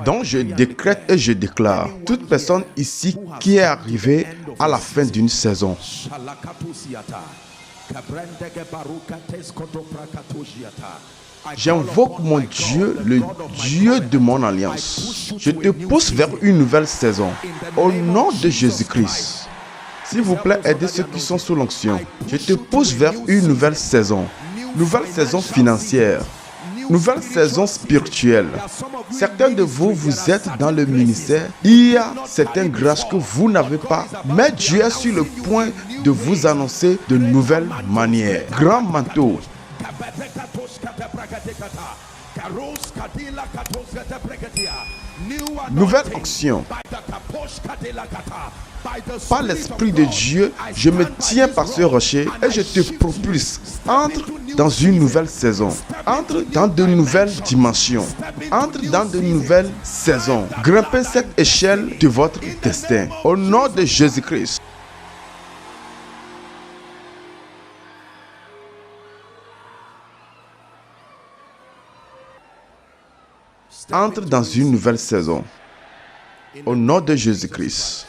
Donc je décrète et je déclare, toute personne ici qui est arrivée à la fin d'une saison, j'invoque mon Dieu, le Dieu de mon alliance. Je te pousse vers une nouvelle saison. Au nom de Jésus-Christ. S'il vous plaît, aidez ceux qui sont sous l'onction. Je te pousse vers une nouvelle saison. Nouvelle saison financière. Nouvelle saison spirituelle. Certains de vous, vous êtes dans le ministère. Il y a certaines grâces que vous n'avez pas. Mais Dieu est sur le point de vous annoncer de nouvelles manières. Grand manteau. Nouvelle onction. Par l'Esprit de Dieu, je me tiens par ce rocher et je te propulse. Entre dans une nouvelle saison. Entre dans de nouvelles dimensions. Entre dans de nouvelles saisons. Grimpez cette échelle de votre destin. Au nom de Jésus-Christ. Entre dans une nouvelle saison. Au nom de Jésus-Christ.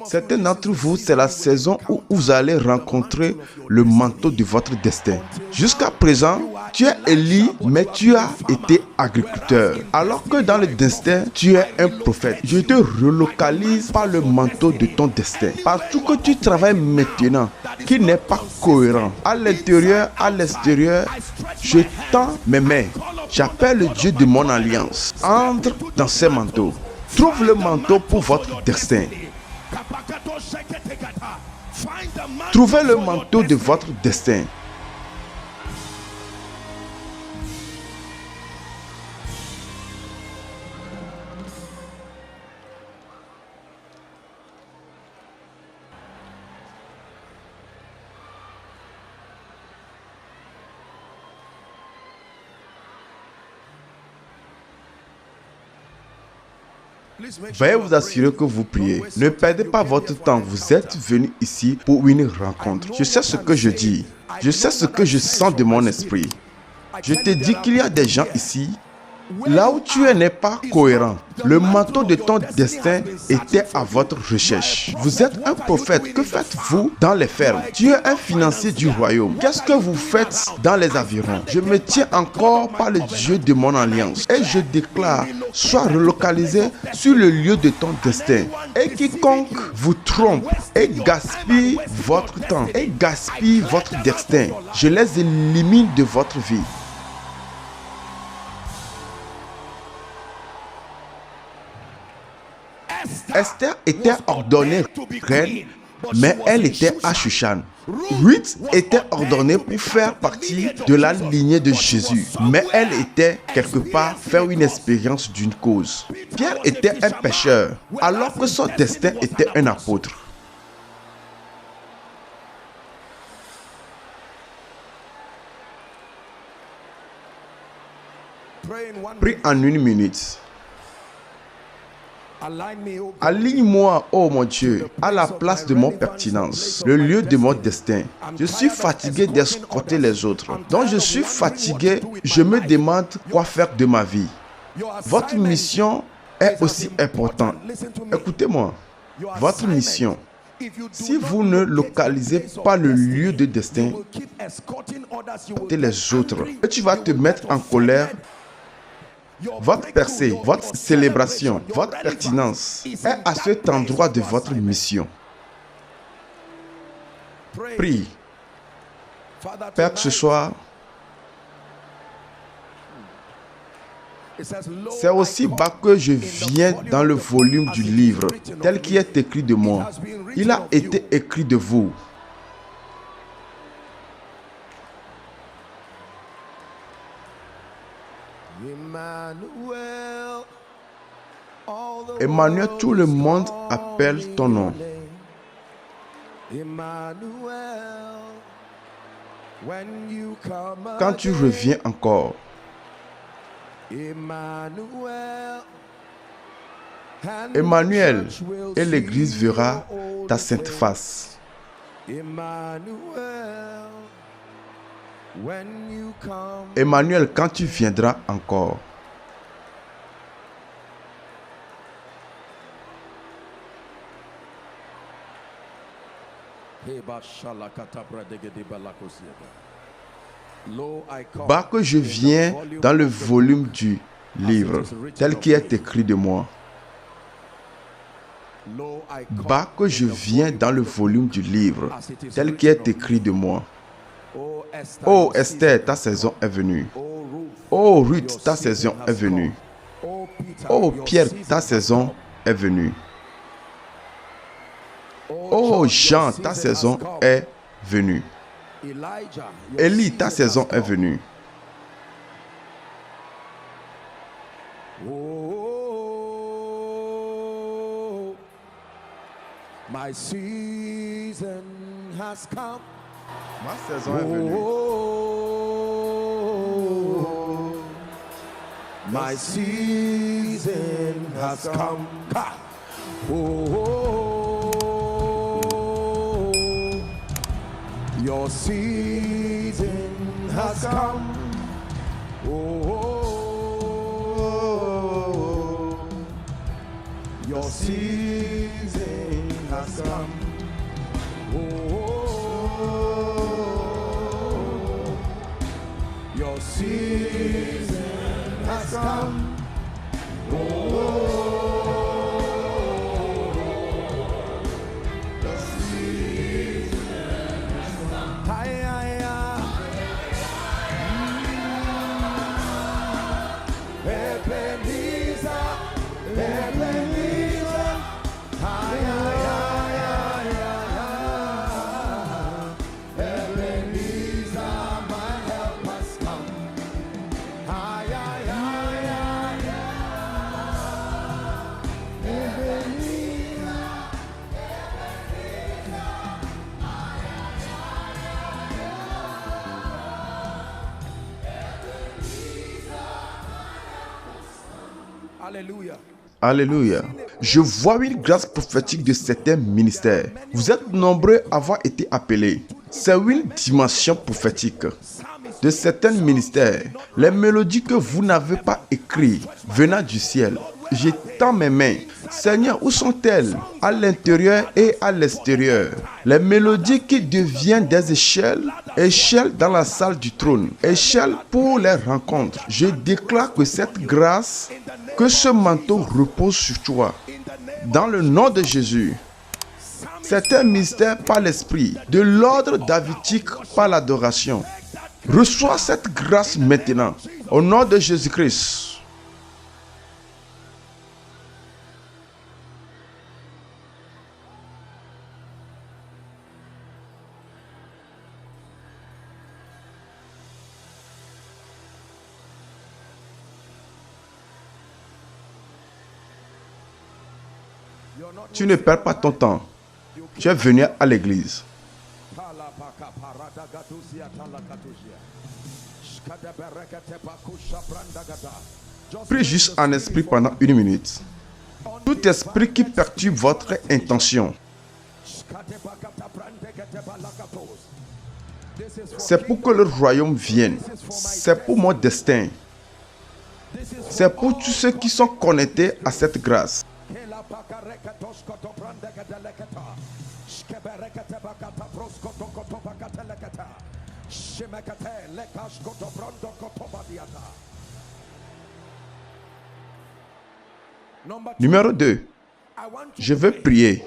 Certains d'entre vous, c'est la saison où vous allez rencontrer le manteau de votre destin. Jusqu'à présent, tu es Élie, mais tu as été agriculteur. Alors que dans le destin, tu es un prophète. Je te relocalise par le manteau de ton destin. Partout que tu travailles maintenant, qui n'est pas cohérent, à l'intérieur, à l'extérieur, je tends mes mains. J'appelle le Dieu de mon alliance. Entre dans ces manteaux. Trouve le manteau pour votre destin. Trouvez le manteau de votre destin. Veuillez vous assurer que vous priez. Ne perdez pas votre temps. Vous êtes venu ici pour une rencontre. Je sais ce que je dis. Je sais ce que je sens de mon esprit. Je te dis qu'il y a des gens ici. Là où tu es n'est pas cohérent. Le manteau de ton destin était à votre recherche. Vous êtes un prophète. Que faites-vous dans les fermes? Tu es un financier du royaume. Qu'est-ce que vous faites dans les environs? Je me tiens encore par le Dieu de mon alliance. Et je déclare, sois relocalisé sur le lieu de ton destin. Et quiconque vous trompe et gaspille votre temps et gaspille votre destin, je les élimine de votre vie. Esther était ordonnée reine, mais elle était à Shushan. Ruth était ordonnée pour faire partie de la lignée de Jésus, mais elle était quelque part faire une expérience d'une cause. Pierre était un pécheur, alors que son destin était un apôtre. Prie en 1 minute. Aligne-moi, oh mon Dieu, à la place de mon pertinence, le lieu de mon destin. Je suis fatigué d'escorter les autres. Donc je suis fatigué, je me demande quoi faire de ma vie. Votre mission est aussi importante. Écoutez-moi, votre mission. Si vous ne localisez pas le lieu de destin, les autres, et tu vas te mettre en colère. Votre percée, votre célébration, votre pertinence est à cet endroit de votre mission. Prie. Père, ce soir, c'est aussi bas que je viens dans le volume du livre, tel qu'il est écrit de moi. Il a été écrit de vous. Emmanuel, tout le monde appelle ton nom. Quand tu reviens encore, Emmanuel, et l'Église verra ta sainte face. Emmanuel, quand tu viendras encore, Bas que je viens dans le volume du livre, tel qui est écrit de moi. Bas que je viens dans le volume du livre, tel qui est écrit de moi. Oh Esther, ta saison est venue. Oh Ruth, ta saison est venue. Oh Pierre, ta saison est venue. Oh Jean, ta saison est venue. Élie, ta saison est venue. My season has come. Ma saison est venue. My season has come. Your season has come. Your season has come. Your season has come. Alléluia. Alléluia. Je vois une grâce prophétique de certains ministères. Vous êtes nombreux à avoir été appelés. C'est une dimension prophétique de certains ministères. Les mélodies que vous n'avez pas écrites venant du ciel. J'étends mes mains. Seigneur, où sont-elles? À l'intérieur et à l'extérieur. Les mélodies qui deviennent des échelles. Échelles dans la salle du trône. Échelles pour les rencontres. Je déclare que cette grâce, que ce manteau repose sur toi. Dans le nom de Jésus. C'est un mystère par l'esprit. De l'ordre davidique par l'adoration. Reçois cette grâce maintenant. Au nom de Jésus-Christ. Tu ne perds pas ton temps. Tu es venu à l'église. Prie juste en esprit pendant 1 minute. Tout esprit qui perturbe votre intention. C'est pour que le royaume vienne. C'est pour mon destin. C'est pour tous ceux qui sont connectés à cette grâce. Numéro 2. Je veux prier.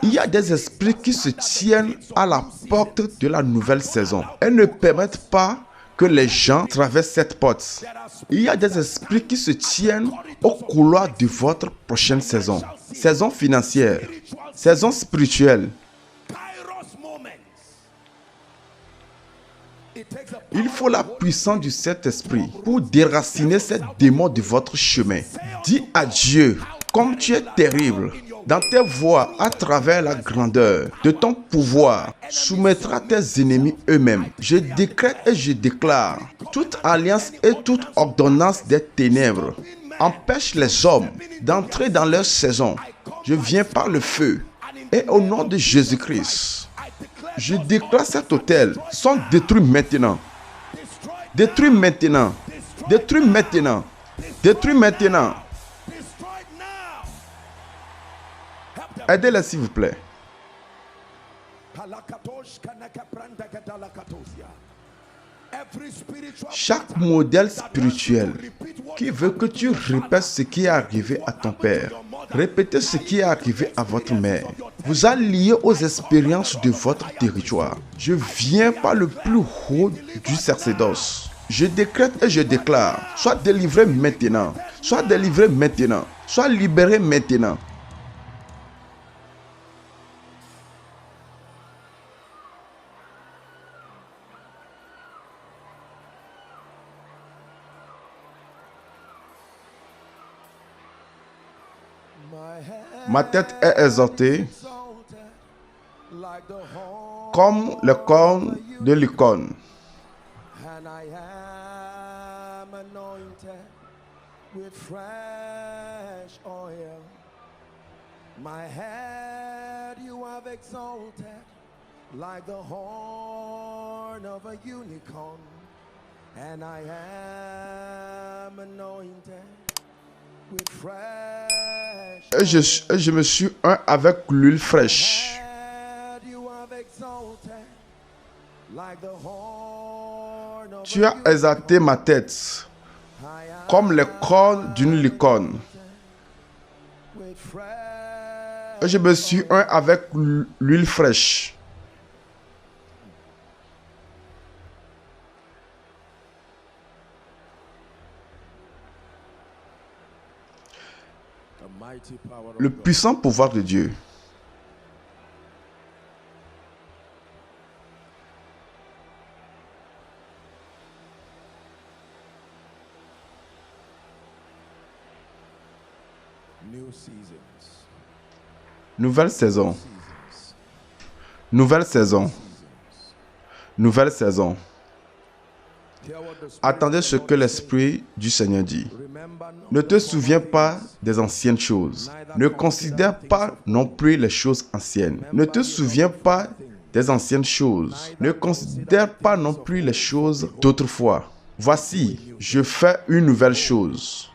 Il y a des esprits qui se tiennent à la porte de la nouvelle saison. Elles ne permettent pas que les gens traversent cette porte. Il y a des esprits qui se tiennent au couloir de votre prochaine saison. Saison financière, saison spirituelle. Il faut la puissance du Saint-Esprit pour déraciner ces démons de votre chemin. Dis à Dieu, comme tu es terrible, dans tes voies, à travers la grandeur de ton pouvoir, soumettra tes ennemis eux-mêmes. Je décrète et je déclare, toute alliance et toute ordonnance des ténèbres empêche les hommes d'entrer dans leur saison. Je viens par le feu et au nom de Jésus-Christ, je déclare cet hôtel sont détruits maintenant. Détruits maintenant. Détruits maintenant. Détruits maintenant. Aidez-les s'il vous plaît. Chaque modèle spirituel qui veut que tu répètes ce qui est arrivé à ton père, répétez ce qui est arrivé à votre mère, vous a lié aux expériences de votre territoire. Je viens par le plus haut du sacerdoce. Je décrète et je déclare, sois délivré maintenant, sois délivré maintenant, sois libéré maintenant. Ma tête est exaltée comme le corne de l'icône. And I am anointed with fresh oil. My head you have exalted like the horn of a unicorn. And I am anointed with fresh Et je me suis un avec l'huile fraîche. head you have exalted like the horn of Tu as exalté ma tête comme les cornes d'une licorne. with fresh. Et je me suis un avec l'huile fraîche. The mighty power of Le God. puissant pouvoir de Dieu. New seasons. Nouvelle saison. Seasons. Nouvelle saison. Nouvelle saison. Hear what the Spirit Attendez of ce the que Lord l'Esprit du Seigneur dit. says. Remember not Ne the te former souviens pas things, des anciennes choses. Ne considère pas non plus les choses anciennes. Ne te souviens pas des anciennes choses. Ne considère pas non plus les choses d'autrefois. Voici, je fais une nouvelle chose.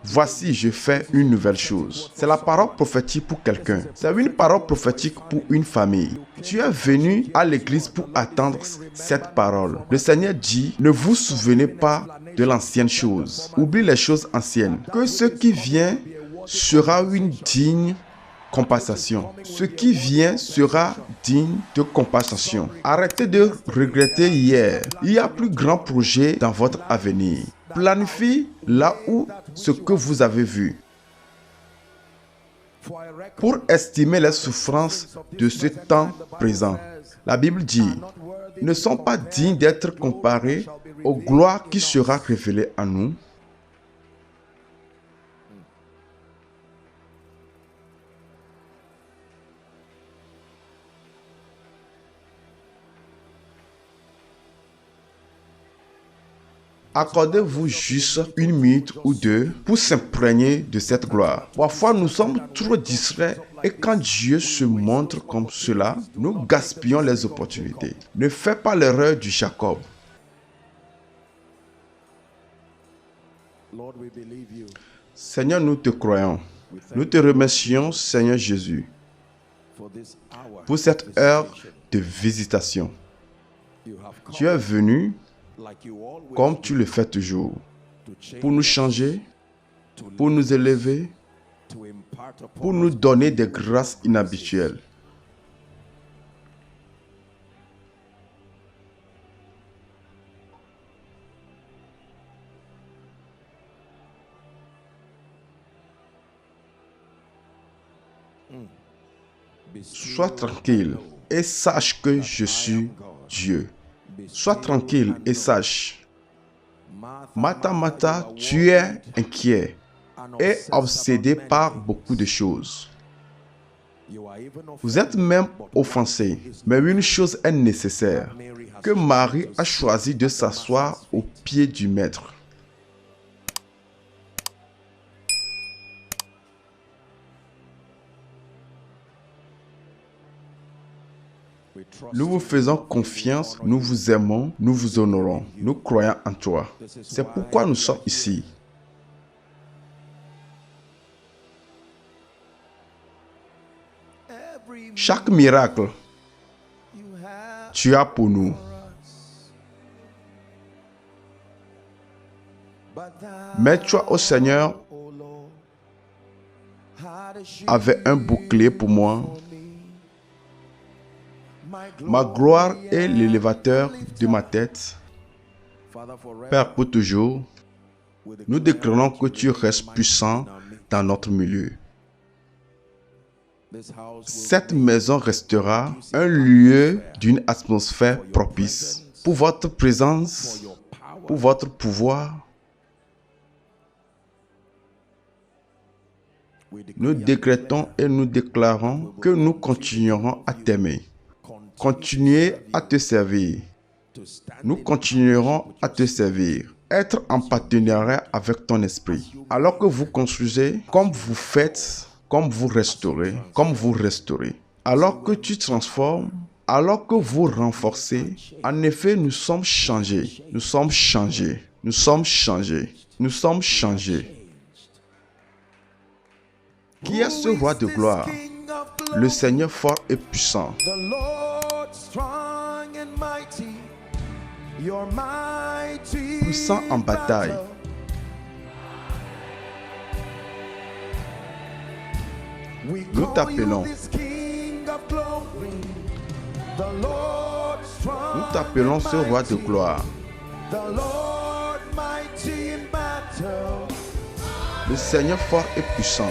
Voici, je fais une nouvelle chose. C'est la parole prophétique pour quelqu'un. C'est une parole prophétique pour une famille. Tu es venu à l'église pour attendre cette parole. Le Seigneur dit, ne vous souvenez pas de l'ancienne chose. Oublie les choses anciennes. Que ce qui vient sera une digne compensation. Ce qui vient sera digne de compensation. Arrêtez de regretter hier. Il y a plus grand projet dans votre avenir. Planifie là où ce que vous avez vu. For I reckon Pour estimer les souffrances de ce temps présent. La Bible dit, ne sont pas dignes d'être comparés aux gloires qui sera révélée à nous. Accordez-vous juste une minute ou deux pour s'imprégner de cette gloire. Parfois, nous sommes trop distraits et quand Dieu se montre comme cela, nous gaspillons les opportunités. Ne fais pas l'erreur du Jacob. Lord, we believe you Seigneur, nous te croyons. Nous te remercions, Seigneur Jésus, for this hour. pour cette heure de visitation. You have come Tu es venu like you always comme tu le fais toujours, to change, pour nous changer, pour nous élever, to impart upon pour nous donner des grâces inhabituelles. be Sois tranquille et sache que je suis Dieu. Sois tranquille et sache. Mata, Mata, tu es inquiet et obsédé par beaucoup de choses. Vous êtes même offensé, mais une chose est nécessaire, que Marie a choisi de s'asseoir au pied du Maître. Nous vous faisons confiance, nous vous aimons, nous vous honorons, nous croyons en toi. C'est pourquoi nous sommes ici. Chaque miracle tu as pour nous. Mais toi, ô Seigneur, avait un bouclier pour moi. Ma gloire est l'élévateur de ma tête. Père, pour toujours, nous déclarons que tu restes puissant dans notre milieu. Cette maison restera un lieu d'une atmosphère propice pour votre présence, pour votre pouvoir. Nous décrétons et nous déclarons que nous continuerons à t'aimer, continuer à te servir. Nous continuerons à te servir, être en partenariat avec ton esprit. Alors que vous construisez, comme vous faites, comme vous restaurez, comme vous restaurez. Alors que tu transformes, alors que vous renforcez, en effet, nous sommes changés. Nous sommes changés. Nous sommes changés. Nous sommes changés. Qui est ce roi de gloire? Le Seigneur fort et puissant. Puissant en bataille. Nous t'appelons. Nous t'appelons ce roi de gloire. Le Seigneur fort et puissant.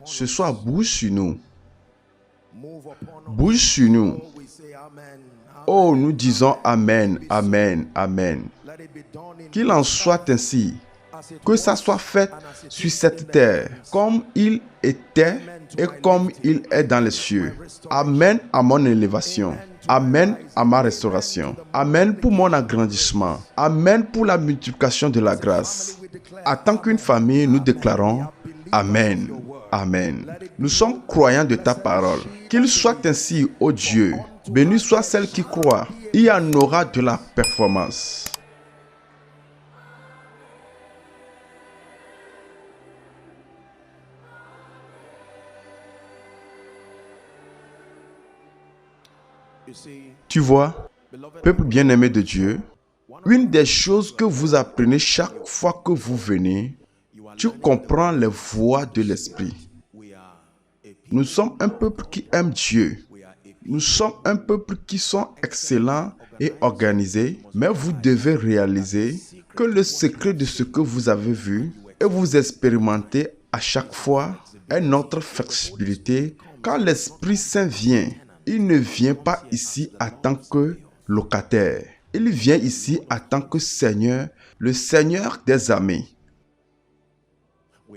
Ce soir, bouge sur nous. Bouge sur nous. Oh, nous disons Amen, Amen, Amen. Qu'il en soit ainsi. Que ça soit fait sur cette terre, comme il était et comme il est dans les cieux. Amen à mon élévation. Amen à ma restauration. Amen pour mon agrandissement. Amen pour la multiplication de la grâce. En tant qu'une famille, nous déclarons Amen. Amen. Nous sommes croyants de ta parole. Qu'il soit ainsi, ô Dieu. Béni soit celle qui croit. Il y en aura de la performance. Tu vois, peuple bien-aimé de Dieu, une des choses que vous apprenez chaque fois que vous venez, tu comprends les voies de l'esprit. Nous sommes un peuple qui aime Dieu. Nous sommes un peuple qui sont excellents et organisés, mais vous devez réaliser que le secret de ce que vous avez vu et vous expérimentez à chaque fois est notre flexibilité. Quand l'Esprit Saint vient, il ne vient pas ici en tant que locataire. Il vient ici en tant que Seigneur, le Seigneur des armées.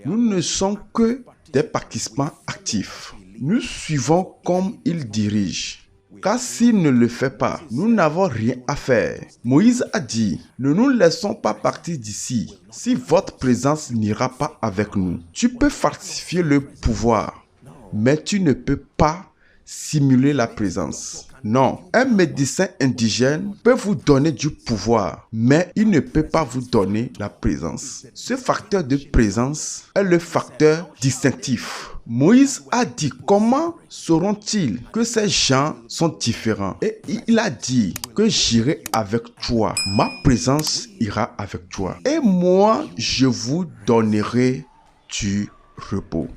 Nous ne sommes que des participants actifs. Nous suivons comme il dirige. Car s'il ne le fait pas, nous n'avons rien à faire. Moïse a dit, ne nous laissons pas partir d'ici si votre présence n'ira pas avec nous. Tu peux falsifier le pouvoir, mais tu ne peux pas simuler la présence. Non, un médecin indigène peut vous donner du pouvoir, mais il ne peut pas vous donner la présence. Ce facteur de présence est le facteur distinctif. Moïse a dit, comment sauront-ils que ces gens sont différents? Et il a dit que j'irai avec toi. Ma présence ira avec toi. Et moi, je vous donnerai du repos.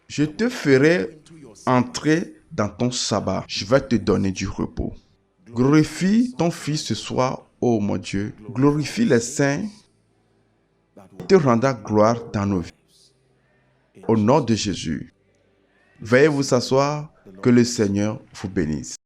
Je te ferai entrer dans ton sabbat. Je vais te donner du repos. Glorifie ton Fils ce soir, ô mon Dieu. Glorifie les saints. Il te rendra gloire dans nos vies. Au nom de Jésus. Veuillez vous asseoir. Que le Seigneur vous bénisse.